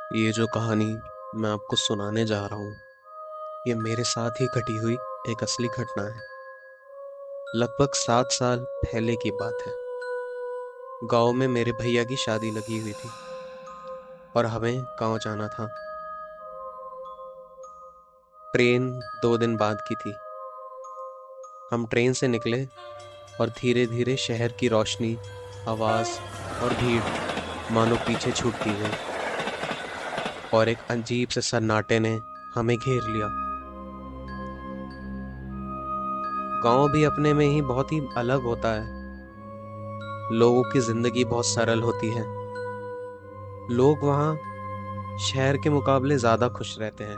ये जो कहानी मैं आपको सुनाने जा रहा हूँ, ये मेरे साथ ही घटी हुई एक असली घटना है। लगभग 7 साल पहले की बात है। गांव में मेरे भैया की शादी लगी हुई थी और हमें गांव जाना था। ट्रेन 2 दिन बाद की थी। हम ट्रेन से निकले और धीरे धीरे शहर की रोशनी, आवाज और भीड़ मानो पीछे छूटती गई और एक अजीब से सन्नाटे ने हमें घेर लिया। गांव भी अपने में ही बहुत ही अलग होता है। लोगों की जिंदगी बहुत सरल होती है। लोग वहाँ शहर के मुकाबले ज्यादा खुश रहते हैं।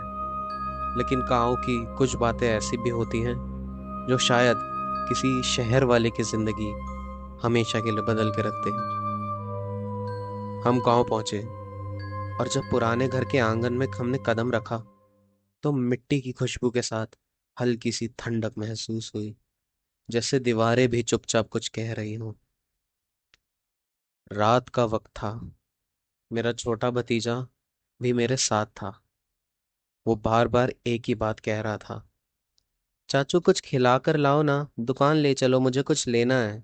लेकिन गांव की कुछ बातें ऐसी भी होती हैं जो शायद किसी शहर वाले की जिंदगी हमेशा के लिए बदल के रखते हैं। हम गांव पहुंचे और जब पुराने घर के आंगन में हमने कदम रखा तो मिट्टी की खुशबू के साथ हल्की सी ठंडक महसूस हुई, जैसे दीवारें भी चुपचाप कुछ कह रही हों। रात का वक्त था। मेरा छोटा भतीजा भी मेरे साथ था। वो बार बार एक ही बात कह रहा था, चाचू कुछ खिला कर लाओ ना, दुकान ले चलो, मुझे कुछ लेना है।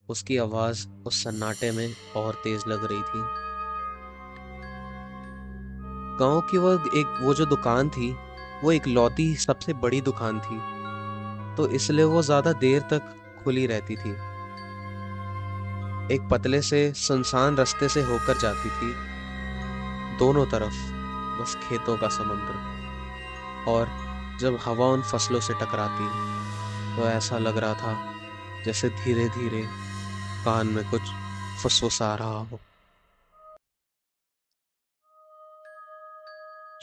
उसकी आवाज उस सन्नाटे में और तेज लग रही थी। गांव की वो जो दुकान थी, वो एक लौती सबसे बड़ी दुकान थी, तो इसलिए वो ज्यादा देर तक खुली रहती थी। एक पतले से सुनसान रास्ते से होकर जाती थी। दोनों तरफ बस खेतों का समुद्र, और जब हवा उन फसलों से टकराती तो ऐसा लग रहा था जैसे धीरे धीरे कान में कुछ फुसफुसा रहा हो।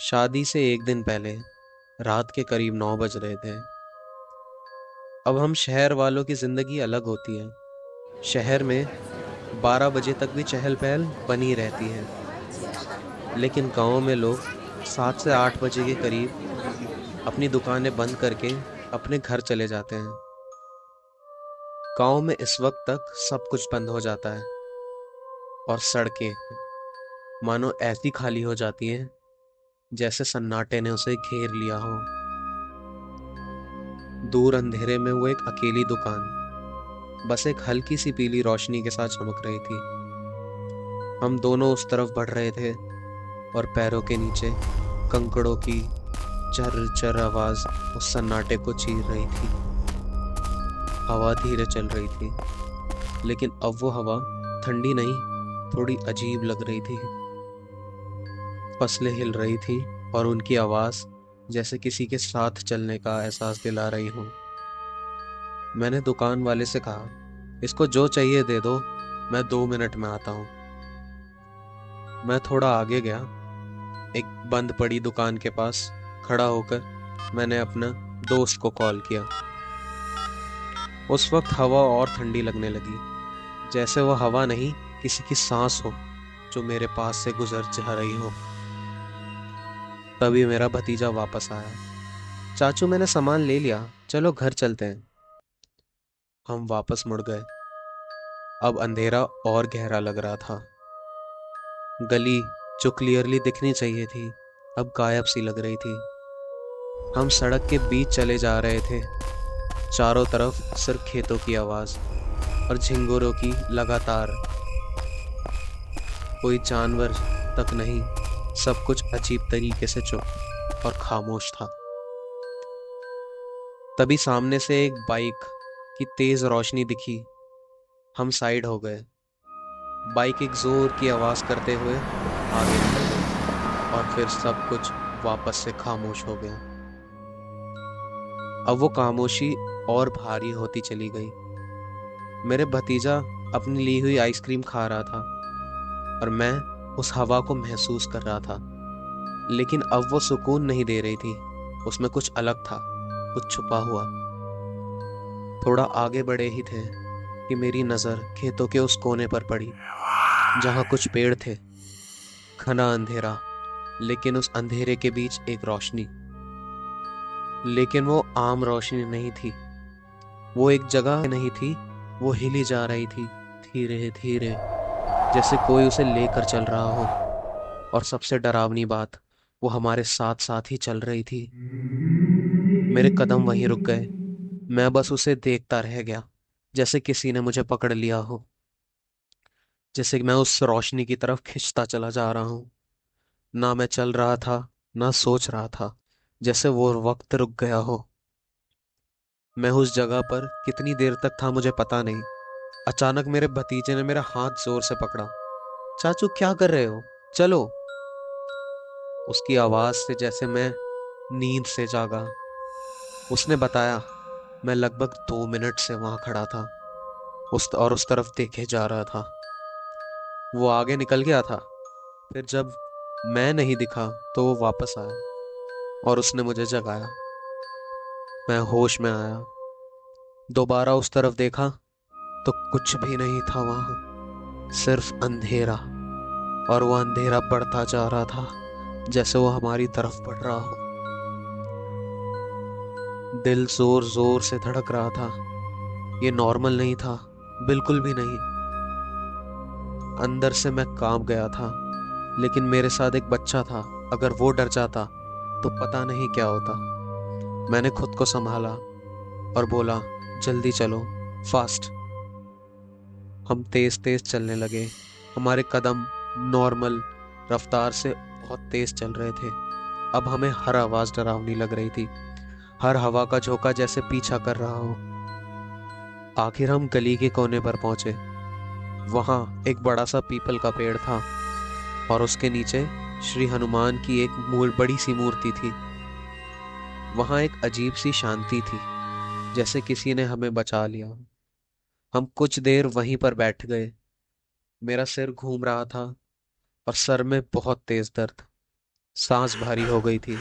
शादी से एक दिन पहले रात के करीब 9 बज रहे थे। अब हम शहर वालों की जिंदगी अलग होती है। शहर में 12 बजे तक भी चहल पहल बनी रहती है, लेकिन गांव में लोग 7 से 8 बजे के करीब अपनी दुकानें बंद करके अपने घर चले जाते हैं। गांव में इस वक्त तक सब कुछ बंद हो जाता है और सड़कें मानो ऐसी खाली हो जाती हैं जैसे सन्नाटे ने उसे घेर लिया हो। दूर अंधेरे में वो एक अकेली दुकान बस एक हल्की सी पीली रोशनी के साथ चमक रही थी। हम दोनों उस तरफ बढ़ रहे थे और पैरों के नीचे कंकड़ों की चर चर आवाज उस सन्नाटे को चीर रही थी। हवा धीरे चल रही थी, लेकिन अब वो हवा ठंडी नहीं, थोड़ी अजीब लग रही थी। फसलें हिल रही थी और उनकी आवाज जैसे किसी के साथ चलने का एहसास दिला रही हूँ। मैंने दुकान वाले से कहा, इसको जो चाहिए दे दो, मैं 2 मिनट में आता हूँ। मैं थोड़ा आगे गया। एक बंद पड़ी दुकान के पास खड़ा होकर मैंने अपना दोस्त को कॉल किया। उस वक्त हवा और ठंडी लगने लगी, जैसे वो हवा नहीं, किसी की सांस हो जो मेरे पास से गुजर जा रही हो। तभी मेरा भतीजा वापस आया। चाचू मैंने सामान ले लिया, चलो घर चलते हैं। हम वापस मुड़ गए। अब अंधेरा और गहरा लग रहा था। गली जो क्लियरली दिखनी चाहिए थी अब गायब सी लग रही थी। हम सड़क के बीच चले जा रहे थे। चारों तरफ सिर्फ खेतों की आवाज और झिंगुरों की लगातार। कोई जानवर तक नहीं। सब कुछ अजीब तरीके से चुप और खामोश था। तभी सामने से एक बाइक की तेज रोशनी दिखी। हम साइड हो गए। बाइक एक जोर की आवाज करते हुए आगे निकल गई और फिर सब कुछ वापस से खामोश हो गया। अब वो खामोशी और भारी होती चली गई। मेरे भतीजा अपनी ली हुई आइसक्रीम खा रहा था और मैं उस हवा को महसूस कर रहा था, लेकिन अब वो सुकून नहीं दे रही थी। उसमें कुछ अलग था, कुछ छुपा हुआ। थोड़ा आगे बढ़े ही थे कि मेरी नजर खेतों के उस कोने पर पड़ी जहां कुछ पेड़ थे। घना अंधेरा, लेकिन उस अंधेरे के बीच एक रोशनी। लेकिन वो आम रोशनी नहीं थी। वो एक जगह नहीं थी। वो हिली जा रही थी, धीरे धीरे, जैसे कोई उसे लेकर चल रहा हो। और सबसे डरावनी बात, वो हमारे साथ साथ ही चल रही थी। मेरे कदम वहीं रुक गए। मैं बस उसे देखता रह गया, जैसे किसी ने मुझे पकड़ लिया हो, जैसे कि मैं उस रोशनी की तरफ खिंचता चला जा रहा हूं। ना मैं चल रहा था, ना सोच रहा था, जैसे वो वक्त रुक गया हो। मैं उस जगह पर कितनी देर तक था मुझे पता नहीं। अचानक मेरे भतीजे ने मेरा हाथ जोर से पकड़ा। चाचू क्या कर रहे हो, चलो। उसकी आवाज से जैसे मैं नींद से जागा। उसने बताया, मैं लगभग 2 मिनट से वहां खड़ा था, उस तरफ देखे जा रहा था। वो आगे निकल गया था। फिर जब मैं नहीं दिखा तो वो वापस आया और उसने मुझे जगाया। मैं होश में आया। दोबारा उस तरफ देखा तो कुछ भी नहीं था वहां, सिर्फ अंधेरा। और वो अंधेरा बढ़ता जा रहा था, जैसे वो हमारी तरफ बढ़ रहा हो। दिल जोर जोर से धड़क रहा था। ये नॉर्मल नहीं था, बिल्कुल भी नहीं। अंदर से मैं कांप गया था, लेकिन मेरे साथ एक बच्चा था। अगर वो डर जाता तो पता नहीं क्या होता। मैंने खुद को संभाला और बोला, जल्दी चलो, फास्ट। हम तेज तेज चलने लगे। हमारे कदम नॉर्मल रफ्तार से बहुत तेज चल रहे थे। अब हमें हर आवाज डरावनी लग रही थी, हर हवा का झोंका जैसे पीछा कर रहा हो। आखिर हम गली के कोने पर पहुंचे। वहां एक बड़ा सा पीपल का पेड़ था और उसके नीचे श्री हनुमान की एक बड़ी सी मूर्ति थी। वहां एक अजीब सी शांति थी, जैसे किसी ने हमें बचा लिया। हम कुछ देर वहीं पर बैठ गए। मेरा सिर घूम रहा था और सर में बहुत तेज दर्द, सांस भारी हो गई थी।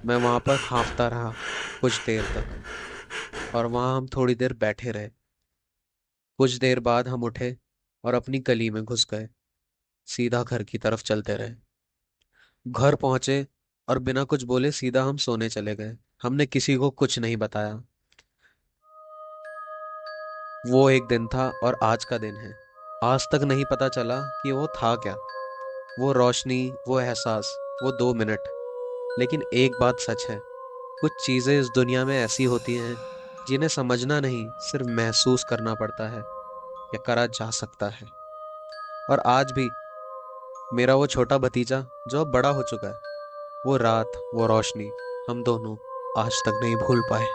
मैं वहां पर हांफता रहा कुछ देर तक, और वहां हम थोड़ी देर बैठे रहे। कुछ देर बाद हम उठे और अपनी गली में घुस गए, सीधा घर की तरफ चलते रहे। घर पहुंचे और बिना कुछ बोले सीधा हम सोने चले गए। हमने किसी को कुछ नहीं बताया। वो एक दिन था और आज का दिन है। आज तक नहीं पता चला कि वो था क्या, वो रोशनी, वो एहसास, वो 2 मिनट। लेकिन एक बात सच है, कुछ चीजें इस दुनिया में ऐसी होती हैं जिन्हें समझना नहीं, सिर्फ महसूस करना पड़ता है, या करा जा सकता है। और आज भी मेरा वो छोटा भतीजा जो अब बड़ा हो चुका है, वो रात, वो रोशनी, हम दोनों आज तक नहीं भूल पाए।